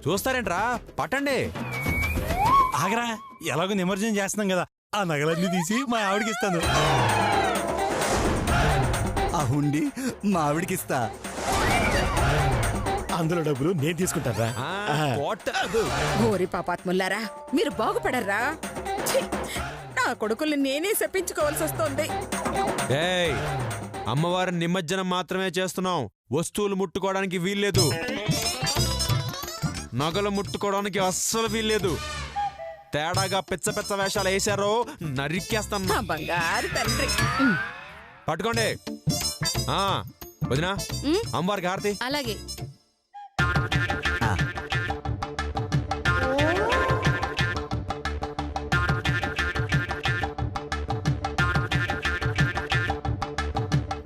చూస్తారేంట్రా పట్టండి. ఆగరా, ఎలాగో నిమజ్జనం చేస్తున్నాం కదా, ఆ నగలన్నీ తీసి మా ఆవిడకి ఇస్తాను. ఆ హుండి మా ఆవిడకి ఇస్తా. అందులో డబ్బులు నేను తీసుకుంటారా? ఓరి పాపాత్ములారా, మీరు బాగుపడర్రా. ఛీ, నా కొడుకుల్ని నేనే శపించుకోవాల్సి వస్తోంది. అమ్మవారి నిమజ్జనం మాత్రమే చేస్తున్నాం. వస్తువులు ముట్టుకోవడానికి వీల్లేదు, నగలు ముట్టుకోవడానికి అస్సలు వీల్లేదు. తేడాగా పిచ్చ పిచ్చ వేషాలు వేశారో నరికేస్తాను. బంగారు తండ్రి, పట్టుకోండి. వదినా, అమ్మవారికి హారతి. అలాగే.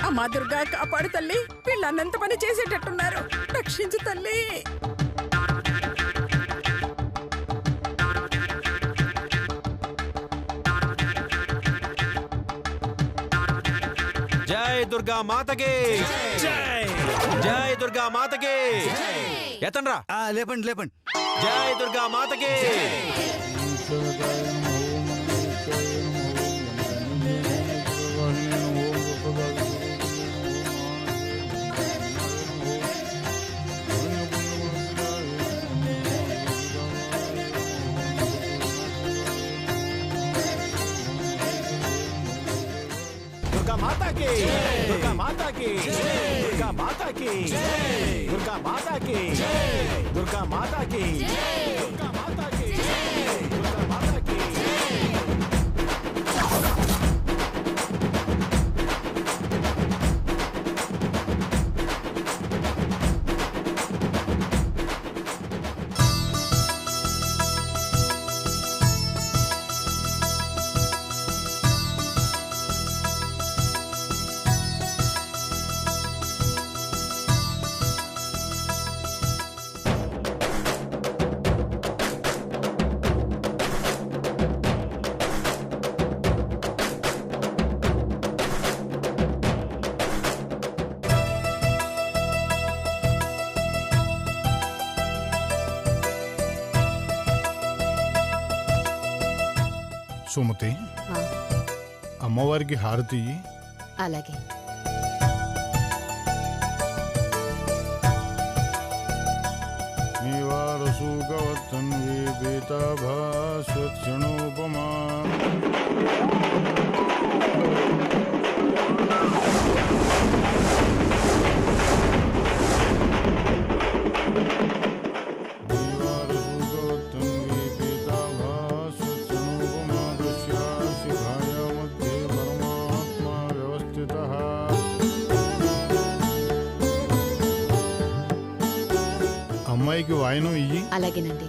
అమ్మా దుర్గా కాపాడు తల్లి, వీళ్ళు అన్నంత పని చేసేటట్టున్నారు. రక్షించు తల్లి. జై దుర్గా మాతకి, జై దుర్గా మాతకి. ఎత్తండ్రా, లేపండి లేపండి. జై దుర్గా మాతకి. దుర్గా మాతాకి, దుర్గా మాతాకి, దుర్గా మాతాకి, దుర్గా మాతాకి, దుర్గా మాతాకి, దుర్గా మాతాకి, దుర్గా మాతాకి. సుమతి, అమ్మవారికి హారతి. అలాగే. నివారసూగవత్తన్వే బేతాభాస్వక్షణోపమా. అమ్మాయికి వాయనం ఇయ్యి. అలాగేనండి.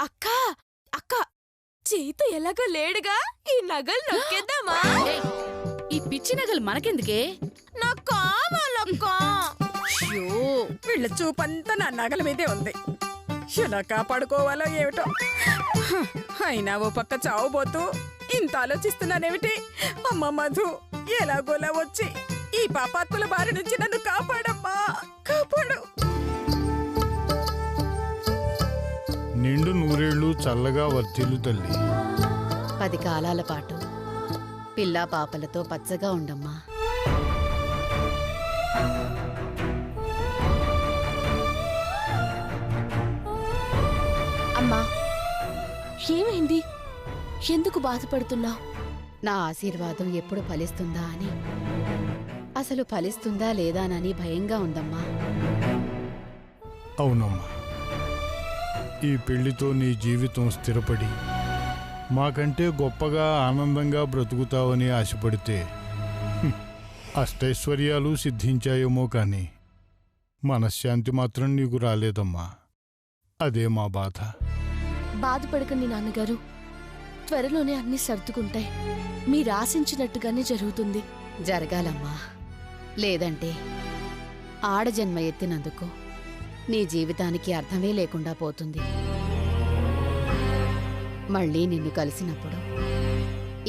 అక్క అక్క, చేతు ఎలాగో లేడుగా, ఈ నగలు నొక్కేద్దామా? ఈ పిచ్చి నగలు మనకెందుకే? నాకు కావాలక్కా. వీళ్ళ చూపంతా నా నగల మీదే ఉంది. ఎలా కాపాడుకోవాలో ఏమిటో. అయినా ఓ పక్క చావుపోతూ ఇంత ఆలోచిస్తున్నానేమిటి? అమ్మ మధు, ఎలాగోలా వచ్చి ఈ పాపాత్ముల బారి నుంచి నన్ను కాపాడమ్మా, కాపాడు. నిండు నూరేళ్లు చల్లగా వర్తిల్లు తల్లి. 10 కాలాల పాటు పిల్లా పాపలతో పచ్చగా ఉండమ్మా. అమ్మా, ఏమైంది? ఎందుకు బాధపడుతున్నావు? నా ఆశీర్వాదం ఎప్పుడు ఫలిస్తుందా అని, అసలు ఫలిస్తుందా లేదానని భయంగా ఉందమ్మా. అవునమ్మా, ఈ పెళ్లితో నీ జీవితం స్థిరపడి మాకంటే గొప్పగా ఆనందంగా బ్రతుకుతావని ఆశపడితే అష్టైశ్వర్యాలు సిద్ధించాయేమో కానీ మనశ్శాంతి మాత్రం నీకు రాలేదమ్మా. అదే మా బాధ. బాధపడకండి నాన్నగారు, త్వరలోనే అన్ని సర్దుకుంటాయి. మీరు ఆశించినట్టుగానే జరుగుతుంది. జరగాలమ్మా. లేదంటే ఆడజన్మ ఎత్తినందుకు నీ జీవితానికి అర్థమే లేకుండా పోతుంది. మళ్ళీ నిన్ను కలిసినప్పుడు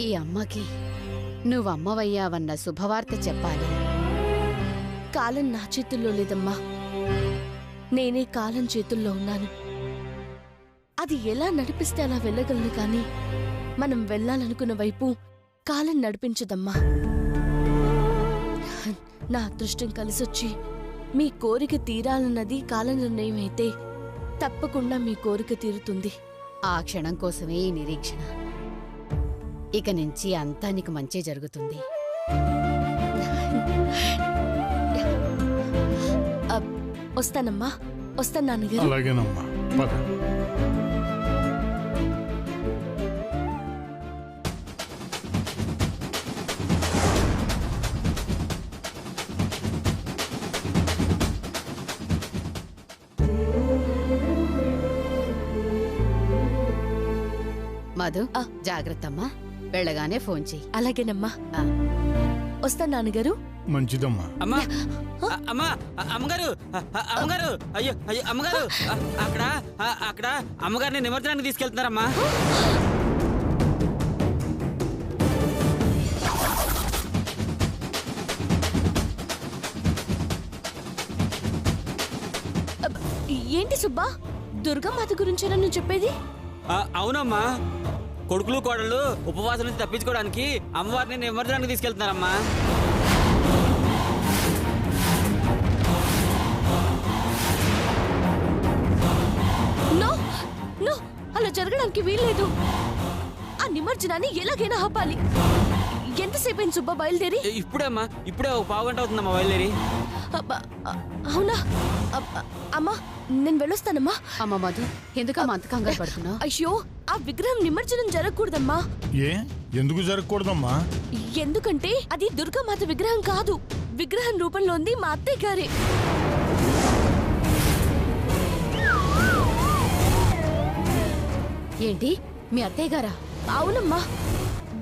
ఈ అమ్మకి నువ్వమ్మవయ్యావన్న శుభవార్త చెప్పాలి. కాలం నా చేతుల్లో లేదమ్మా, నేనే కాలం చేతుల్లో ఉన్నాను. అది ఎలా నడిపిస్తే అలా వెళ్ళగలను, కానీ మనం వెళ్ళాలనుకున్న వైపు కాలం నడిపించదమ్మా. నా అదృష్టం కలిసొచ్చి మీ కోరిక తీరాలన్నది కాల నిర్ణయం అయితే తప్పకుండా మీ కోరిక తీరుతుంది. ఆ క్షణం కోసమే ఈ నిరీక్షణ. ఇక నుంచి అంతా నీకు మంచి జరుగుతుంది. వస్తానమ్మా, వస్తాను నాన్నగారు. అలాగేనమ్మా, పద. మధు, జాగ్రత్తమ్మా. వెళ్ళగానే ఫోన్ చెయ్యి. అలాగేనమ్మా. వస్తాను నాన్నగారు. మంచిదమ్మా. అమ్మా అమ్మా అమ్మగారు అమ్మగారు, అయ్యో అయ్యో అమ్మగారు, అక్కడ అక్కడ అమ్మగారిని నిమజ్జనానికి తీసుకెళ్తున్నారమ్మా. ఏంటి సుబ్బా, దుర్గామాత గురించేనా నువ్వు చెప్పేది? అవునమ్మా, కొడుకులు కోడళ్ళు ఉపవాసం నుంచి తప్పించుకోవడానికి అమ్మవారిని నిమజ్జనానికి తీసుకెళ్తున్నారమ్మా. నో నో, అలా జరగడానికి వీల్లేదు. ఆ నిమజ్జనాన్ని ఎలాగైనా ఆపాలి. ఎంతసేపు అయింది సుబ్బా బయలుదేరి? ఇప్పుడే అమ్మా, ఇప్పుడే ఒక పావు గంట అవుతుందమ్మా బయలుదేరి. అవునా? అమ్మా, నేను వెళ్ళొస్తానమ్మా. అమ్మ మధు, ఎందుకమ్మా అంత కంగారు పడుతున్నావు? అయ్యో, ఆ విగ్రహం నిమజ్జనం జరగకూడదమ్మా. ఏ, ఎందుకు జరగకూడదమ్మా? ఎందుకంటే అది దుర్గామాత విగ్రహం కాదు. విగ్రహం రూపంలో ఉంది మా అత్తయ్య గారే. ఏంటి, మీ అత్తయ్య గారా? అవునమ్మా,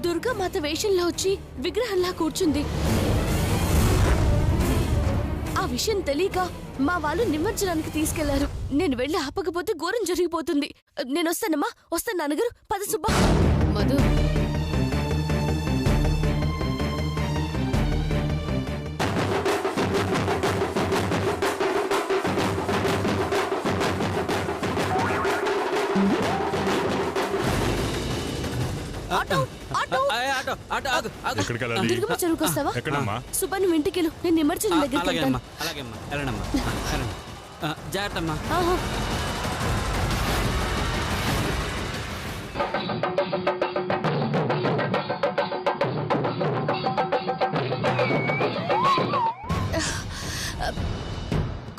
దుర్గామాత వేషంలో వచ్చి విగ్రహంలా కూర్చుంది. ఆ విషయం తెలియక మా వాళ్ళు నిమజ్జనానికి తీసుకెళ్లారు. నేను వెళ్ళి ఆపకపోతే ఘోరం జరిగిపోతుంది. నేను వస్తానమ్మా, వస్తాను నాన్నగారు. పద Subba. Madhu, auto auto auto auto ఆగు ఆగు. దుర్గమ్మ చెరువుకు వస్తావా? సుబ్బా, నువ్వు ఇంటికి వెళ్ళు, నేను నిమజ్జనం దగ్గరికి అలాగేమ్మా వెళ్తాను. అలాగేమ్మా, వెళ్ళండమ్మా, వెళ్ళండి. జాగ్రత్త అమ్మా.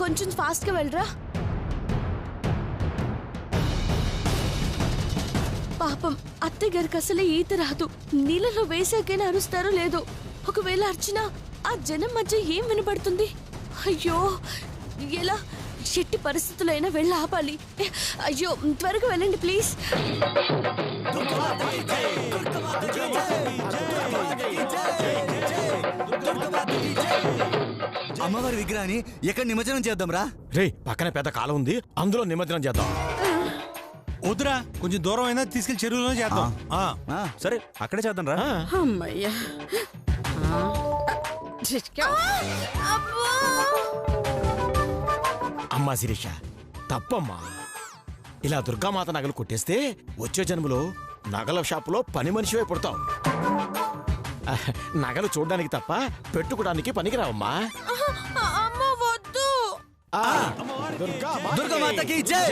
కొంచెం ఫాస్ట్ గా వెళ్ళరా. పాపం అత్తయ్య గారికి అసలే ఈత రాదు. నీళ్ళలో వేసాకైనా అరుస్తారో లేదో. ఒకవేళ అర్చినా ఆ జనం మధ్య ఏం వినపడుతుంది? అయ్యో, ఎలా? ఎట్టి పరిస్థితుల్లో అయినా వెళ్ళి ఆపాలి. అయ్యో, త్వరగా వెళ్ళండి ప్లీజ్. అమ్మవారి విగ్రహాన్ని ఎక్కడ నిమజ్జనం చేద్దాం రా? రే, పక్కన పెద్ద కాలం ఉంది, అందులో నిమజ్జనం చేద్దాం. వద్దురా, కొంచెం దూరం అయినా తీసుకెళ్లి చెరువులోనే చేద్దాం. సరే, అక్కడే చేద్దాం రా. అమ్మయ్యా. అమ్మా శిరీష, తప్పమ్మా. ఇలా దుర్గామాత నగలు కొట్టేస్తే వచ్చే జన్మలో నగల షాపులో పని మనిషివై పుడతావు. నగలు చూడడానికి తప్ప పెట్టుకోవడానికి పనికిరావమ్మా. దుర్గామాతకి జై,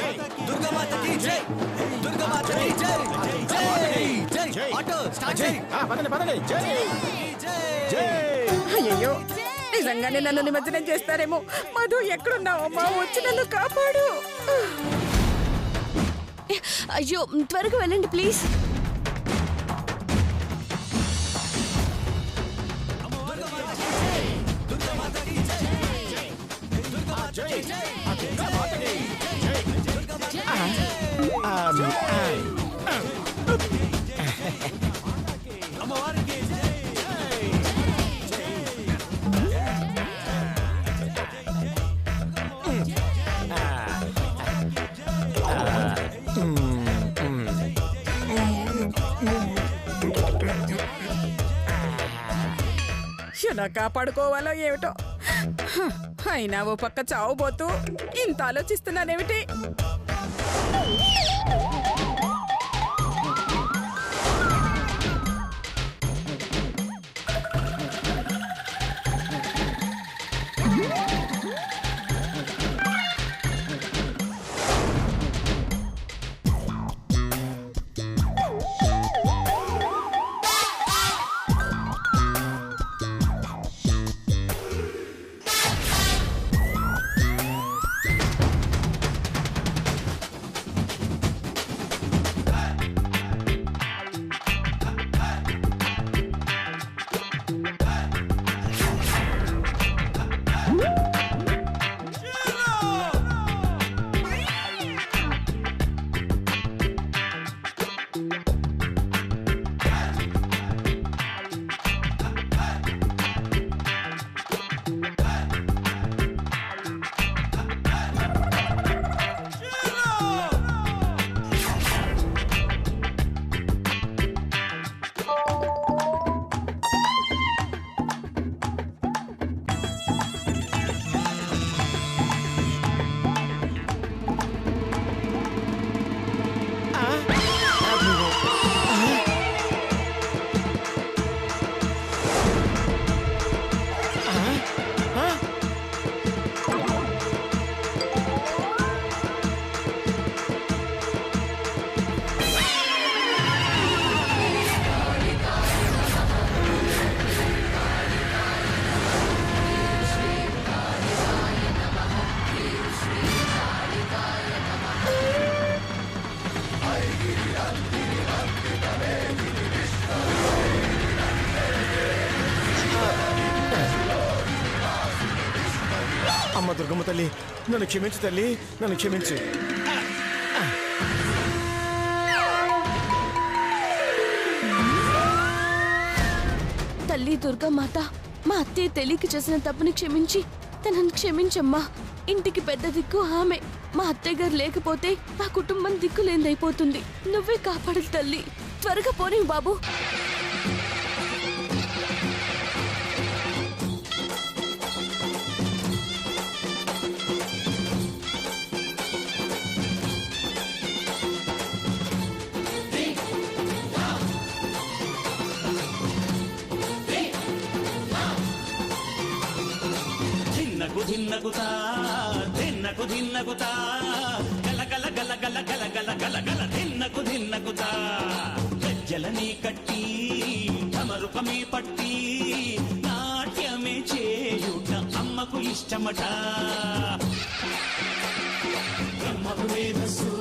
దుర్గామాతకి జై, దుర్గామాతకి జై, జై జై. ఆటో స్టార్ట్ చేయి. అయ్యో, నిజంగానే నన్ను నిమజ్జనం చేస్తారేమో. మధు, ఎక్కడున్నావమ్మా? వచ్చి నన్ను కాపాడు. అయ్యో, త్వరగా వెళ్ళండి ప్లీజ్. ఎలా కాపాడుకోవాలో ఏమిటో. అయినా ఓ పక్క చావుబోతూ ఇంత ఆలోచిస్తున్నానేమిటి? అమ్మ దుర్గమ్మ తల్లి, నన్ను క్షమించు తల్లి, నన్ను క్షమించు. తల్లి దుర్గామాత, మా అత్తయ్య తెలియక చేసిన తప్పుని క్షమించి తనని క్షమించమ్మా. ఇంటికి పెద్ద దిక్కు ఆమె. మా అత్తయ్య గారు లేకపోతే నా కుటుంబం దిక్కులేందైపోతుంది. నువ్వే కాపాడాలి తల్లి. త్వరగా పోనీ బాబు. ధిన్నగుతా ధిన్నకు ధిన్నగుతా గల గల గల గల గల గల గల గల ధిన్నగుతా గజ్జలని కట్టి ఢమరుకమే పట్టి నాట్యమే చేయుట అమ్మకు ఇష్టమట. బ్రహ్మకు మేధస్సు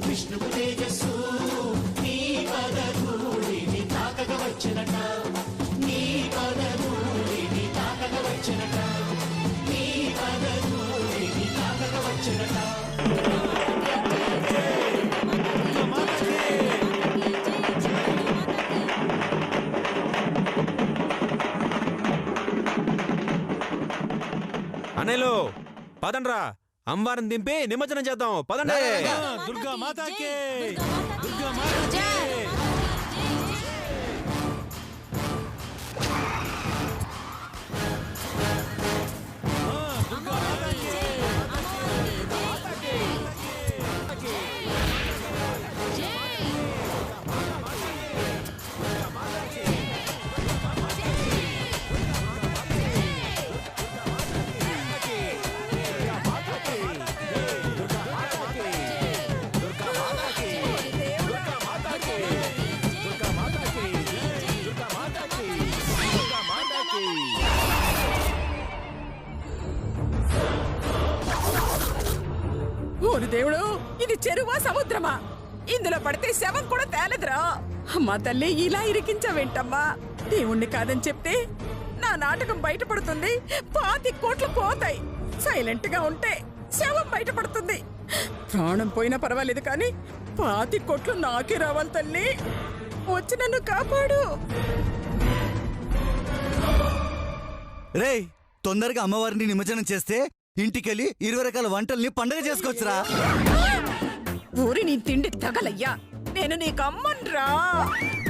విష్ణుకు తేజస్సు నీ పదధూళిని తాకగ వచ్చనట. నీ పదధూళిని తాకగ వచ్చనట. అనేలు పదండ్రా, అమ్మవారిని దింపి నిమజ్జనం చేద్దాం. పదండి. దుర్గా మాతాకే, దుర్గా ఓరి దేవుడు, ఇది చెరువా సముద్రమా? ఇందులో పడితే శవం కూడా తేలదురా. అమ్మా తల్లి, ఇలా ఇరికించవేంటమ్మా? దేవుణ్ణి కాదని చెప్తే నా నాటకం బయటపడుతుంది. 25 కోట్లు పోతాయి. సైలెంట్ గా ఉంటే శవం బయటపడుతుంది. ప్రాణం పోయినా పర్వాలేదు కానీ 25 కోట్లు నాకే రావాలి తల్లి. వచ్చి నన్ను కాపాడు. రేయ్, తొందరగా అమ్మవారిని నిమజ్జనం చేస్తే ఇంటికెళ్ళి 20 రకాల వంటల్ని పండగ చేసుకోవచ్చురా. ఊరి నీ తిండి తగలయ్యా, నేను నీకు అమ్మన్రా.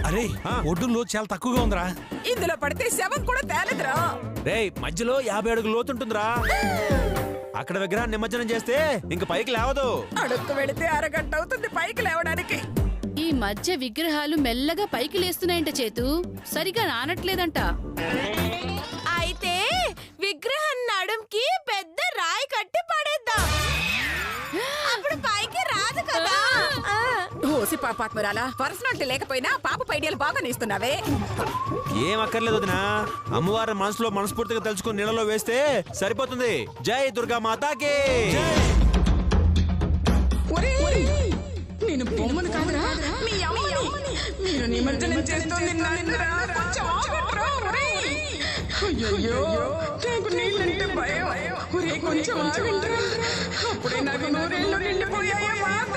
అరే ఒడ్డులో చాలా తక్కువగా ఉందిరా. ఇందులో పడితే శవం కూడా తేలదురా. రేయ్ మధ్యలో 50 అడుగులు లోతుంటుందిరా. అక్కడ విగ్రహాన్ని నిమజ్జనం చేస్తే ఇంక పైకి లేవదు. అడుక్కు వెళితే అరగంట అవుతుంది పైకి లేవడానికి. ఈ మధ్య విగ్రహాలు మెల్లగా పైకి లేస్తున్నాయంట చేతు, సరిగా నానట్లేదంట. అయితే విగ్రహం నడుంకి పెద్ద రాయి కట్టి పడేద్దాం, అప్పుడు పైకి రాదు కదా. ఓసి పాపాత్మరాలా, పర్సనాలిటీ లేకపోయినా పాప పైడియాలు బాగా నేస్తున్నావే. ఏం అక్కర్లేదు వదినా, అమ్మవారి మనసులో మనస్ఫూర్తిగా తలుచుకుని నీళ్ళలో వేస్తే సరిపోతుంది. జై దుర్గా మాతాకి. నేను బొమ్మను కాదురా, మీ అమ్మని. మీరు నిమజ్జనం చేస్తుంది నన్నురా, కొంచెం ఆగండ్రా. అయ్యయ్యో, నాకు నీళ్ళంటే భయం. ఒరే కొంచెం ఆగండ్రా, అప్పుడే నాకు 100 ఏళ్ళు నిండిపోయాయా మాత.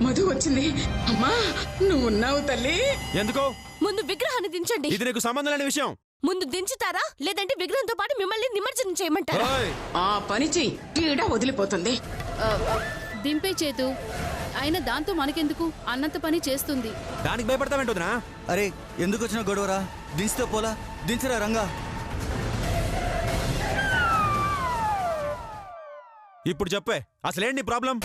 మధు వచ్చింది. అమ్మా నువ్వు ఉన్నావు తల్లి. ఎందుకు? ముందు విగ్రహాన్ని దించండి. ఇది నీకు సంబంధం లేని విషయం. ముందు దించుతారా లేదంటే విగ్రహంతో పాటు మిమ్మల్ని నిమజ్జనం చేయమంటారా? ఆ పని చెయ్యి, కీడ వదిలిపోతుంది. దింపే చేతు, అయినా దాంతో మనకెందుకు, అన్నంత పని చేస్తుంది. దానికి భయపడతావేంటోదినా? అరే ఎందుకు వచ్చిన గొడవరా? దించితే పోలా, దించరా రంగా. ఇప్పుడు చెప్పే, అసలేంటి నీ ప్రాబ్లం?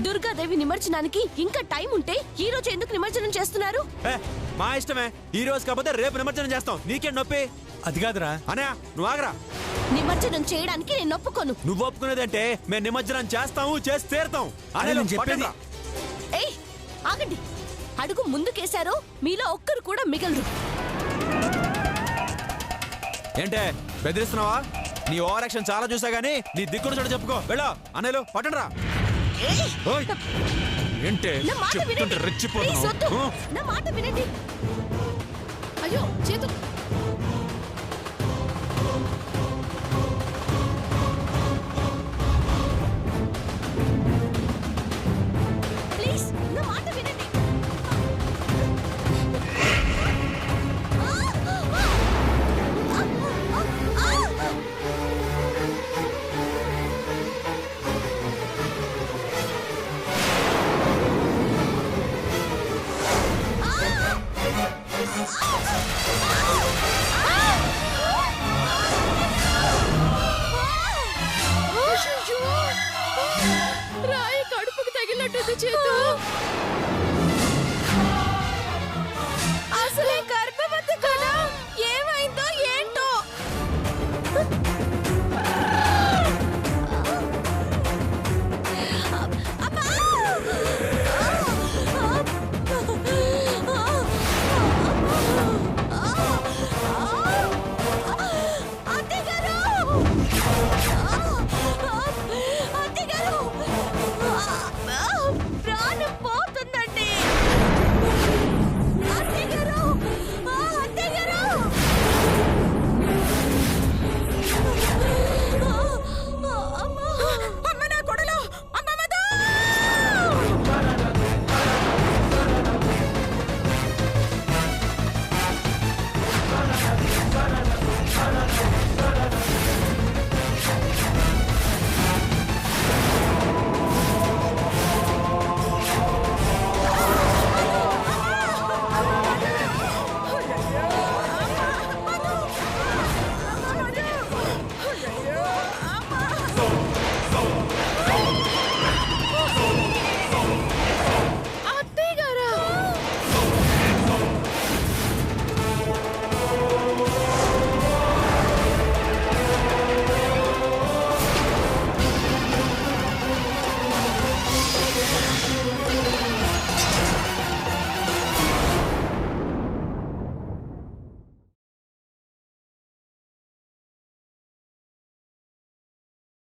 దుర్గాదేవి నిమజ్జనానికి ఇంకా టైం ఉంటే ఈ రోజు ఎందుకు నిమజ్జనం చేస్తున్నారు? మా ఇష్టమే, ఈ రోజు కాకపోతే రేపు నిమజ్జనం చేస్తాం. నీకేం నొప్పి? అది కాదురా. అనయా నువ్వు ఆగరా. నిమజ్జనం చేయడానికి నేను ఒప్పుకోను. నువ్వు ఒప్పుకునేదంటే మేము నిమజ్జనం చేస్తాము, చేసి తీరుతాం. చెప్పేది. ఏయ్ ఆగండి, అడుగు ముందుకేశారో మీలో ఒక్కరు కూడా మిగలరు. ఏంటే బెదిరిస్తున్నావా? నీ ఓవర్ యాక్షన్ చాలా చూసా గానీ నీ దిక్కును చూడ చెప్పుకో. వెళ్ళా అన్నయ్యలు పట్టండి రా. ఏంటే రెచ్చిపోతున్నావు? నా మాట వినండి. అయ్యో చేతు,